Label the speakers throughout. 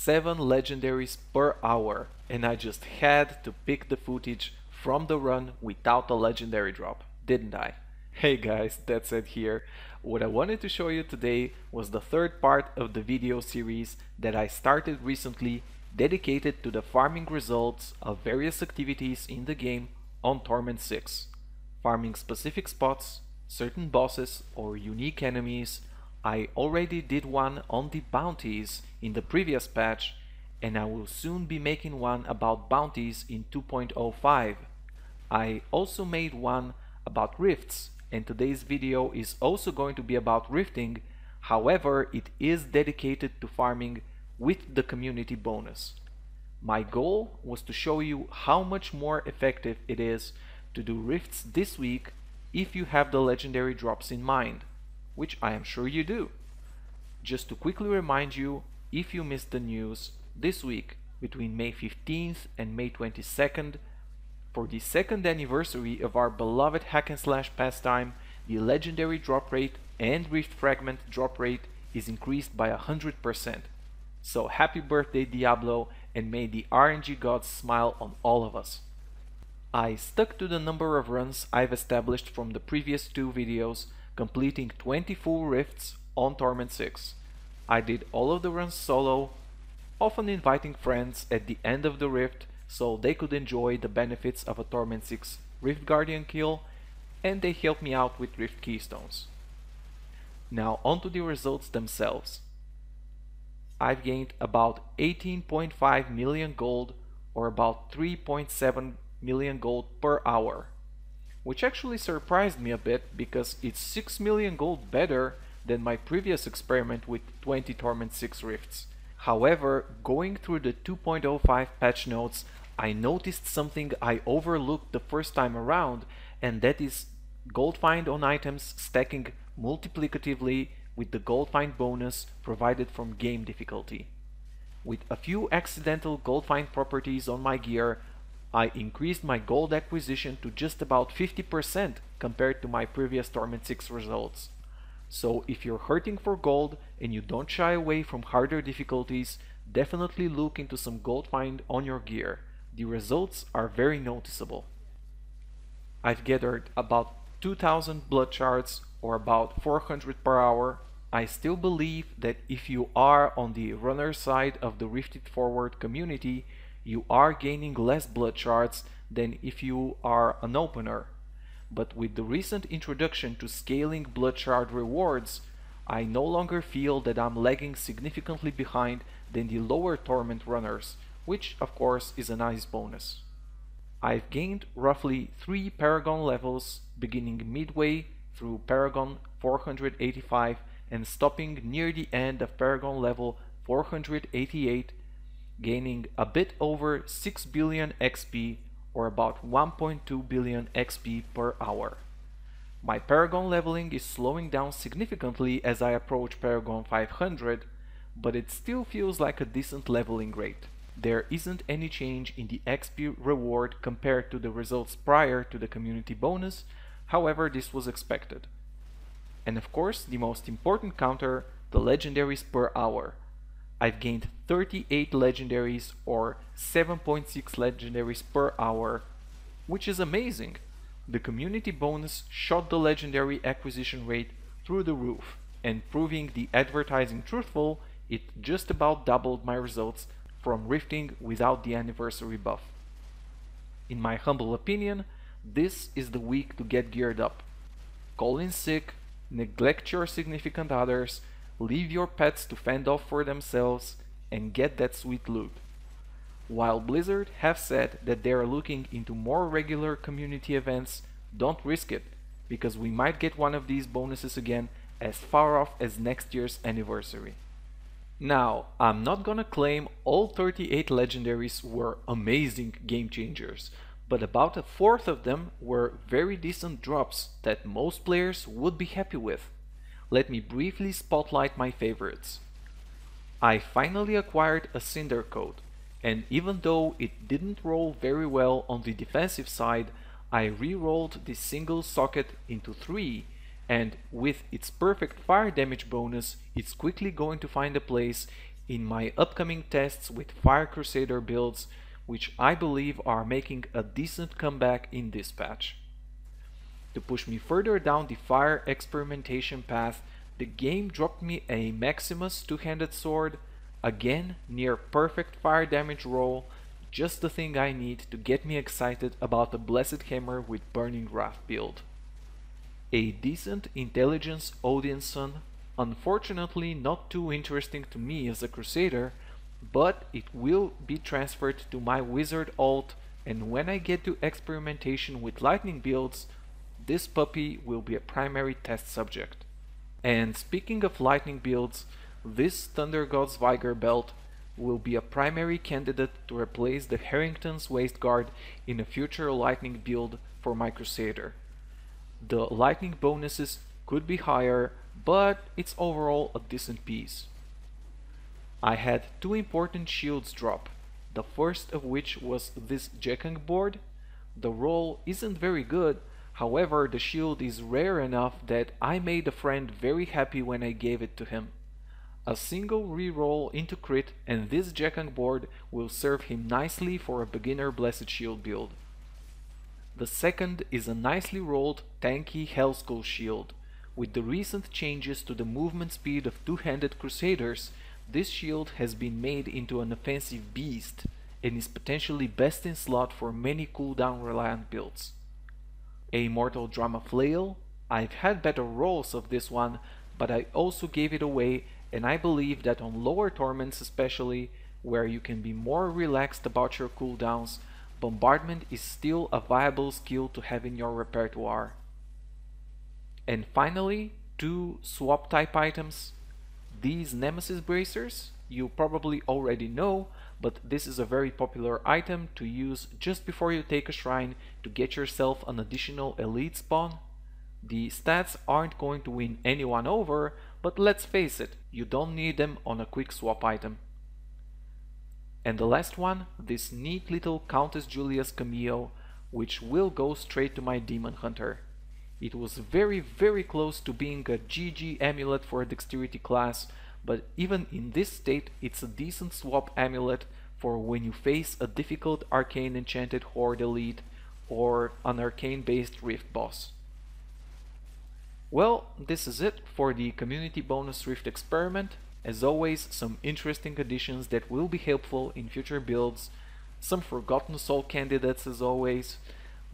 Speaker 1: 7 legendaries per hour, and I just had to pick the footage from the run without a legendary drop, didn't I? Hey guys, Deadset here. What I wanted to show you today was the third part of the video series that I started recently, dedicated to the farming results of various activities in the game on Torment 6. Farming specific spots, certain bosses or unique enemies. I already did one on the bounties in the previous patch, and I will soon be making one about bounties in 2.05. I also made one about rifts, and today's video is also going to be about rifting. However, it is dedicated to farming with the community bonus. My goal was to show you how much more effective it is to do rifts this week if you have the legendary drops in mind, which I am sure you do. Just to quickly remind you, if you missed the news, this week between May 15th and May 22nd, for the second anniversary of our beloved hack and slash pastime, the legendary drop rate and rift fragment drop rate is increased by 100%. So happy birthday Diablo, and may the RNG gods smile on all of us. I stuck to the number of runs I've established from the previous two videos, completing 20 full rifts on Torment 6. I did all of the runs solo, often inviting friends at the end of the rift so they could enjoy the benefits of a Torment 6 Rift Guardian kill, and they helped me out with Rift Keystones. Now onto the results themselves. I've gained about 18.5 million gold, or about 3.7 million gold per hour, which actually surprised me a bit because it's 6 million gold better than my previous experiment with 20 Torment 6 rifts. However, going through the 2.05 patch notes, I noticed something I overlooked the first time around, and that is gold find on items stacking multiplicatively with the gold find bonus provided from game difficulty. With a few accidental gold find properties on my gear, I increased my gold acquisition to just about 50% compared to my previous Torment 6 results. So if you're hurting for gold and you don't shy away from harder difficulties, definitely look into some gold find on your gear. The results are very noticeable. I've gathered about 2000 blood shards, or about 400 per hour. I still believe that if you are on the runner side of the Rifted Forward community, you are gaining less blood shards than if you are an opener. But with the recent introduction to scaling blood shard rewards, I no longer feel that I'm lagging significantly behind than the lower Torment runners, which of course is a nice bonus. I've gained roughly 3 Paragon levels, beginning midway through Paragon 485 and stopping near the end of Paragon level 488, gaining a bit over 6 billion XP, or about 1.2 billion XP per hour. My Paragon leveling is slowing down significantly as I approach Paragon 500, but it still feels like a decent leveling rate. There isn't any change in the XP reward compared to the results prior to the community bonus, however this was expected. And of course, the most important counter, the legendaries per hour. I've gained 38 legendaries, or 7.6 legendaries per hour, which is amazing. The community bonus shot the legendary acquisition rate through the roof, and proving the advertising truthful, it just about doubled my results from rifting without the anniversary buff. In my humble opinion, this is the week to get geared up. Call in sick, neglect your significant others, leave your pets to fend off for themselves, and get that sweet loot. While Blizzard have said that they are looking into more regular community events, don't risk it, because we might get one of these bonuses again as far off as next year's anniversary. Now, I'm not gonna claim all 38 legendaries were amazing game changers, but about a fourth of them were very decent drops that most players would be happy with. Let me briefly spotlight my favorites. I finally acquired a Cinder Coat, and even though it didn't roll very well on the defensive side, I re-rolled the single socket into 3, and with its perfect fire damage bonus, it's quickly going to find a place in my upcoming tests with Fire Crusader builds, which I believe are making a decent comeback in this patch. To push me further down the fire experimentation path, the game dropped me a Maximus two-handed sword, again near perfect fire damage roll, just the thing I need to get me excited about the Blessed Hammer with Burning Wrath build. A decent intelligence Odinson, unfortunately not too interesting to me as a Crusader, but it will be transferred to my Wizard alt, and when I get to experimentation with lightning builds, this puppy will be a primary test subject. And speaking of lightning builds, this Thunder God's Vigor belt will be a primary candidate to replace the Harrington's Waistguard in a future lightning build for my Crusader. The lightning bonuses could be higher, but it's overall a decent piece. I had two important shields drop, the first of which was this Jekang board. The roll isn't very good, however the shield is rare enough that I made a friend very happy when I gave it to him. A single reroll into crit and this Jekang board will serve him nicely for a beginner Blessed Shield build. The second is a nicely rolled tanky Hellskull shield. With the recent changes to the movement speed of two-handed Crusaders, this shield has been made into an offensive beast and is potentially best in slot for many cooldown reliant builds. A Mortal Drama Flail, I've had better rolls of this one, but I also gave it away, and I believe that on lower torments especially, where you can be more relaxed about your cooldowns, bombardment is still a viable skill to have in your repertoire. And finally, two swap type items. These Nemesis Bracers, you probably already know, but this is a very popular item to use just before you take a shrine to get yourself an additional elite spawn. The stats aren't going to win anyone over, but let's face it, you don't need them on a quick swap item. And the last one, this neat little Countess Julia's cameo, which will go straight to my Demon Hunter. It was very close to being a GG amulet for a dexterity class, but even in this state it's a decent swap amulet for when you face a difficult arcane enchanted horde elite or an arcane based rift boss. Well, this is it for the community bonus rift experiment. As always, some interesting additions that will be helpful in future builds, some forgotten soul candidates as always,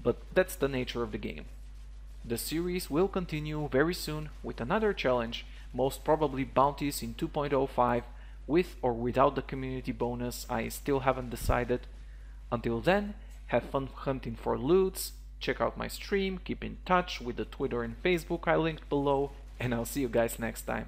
Speaker 1: but that's the nature of the game. The series will continue very soon with another challenge, most probably bounties in 2.05, with or without the community bonus, I still haven't decided. Until then, have fun hunting for loots, check out my stream, keep in touch with the Twitter and Facebook I linked below, and I'll see you guys next time.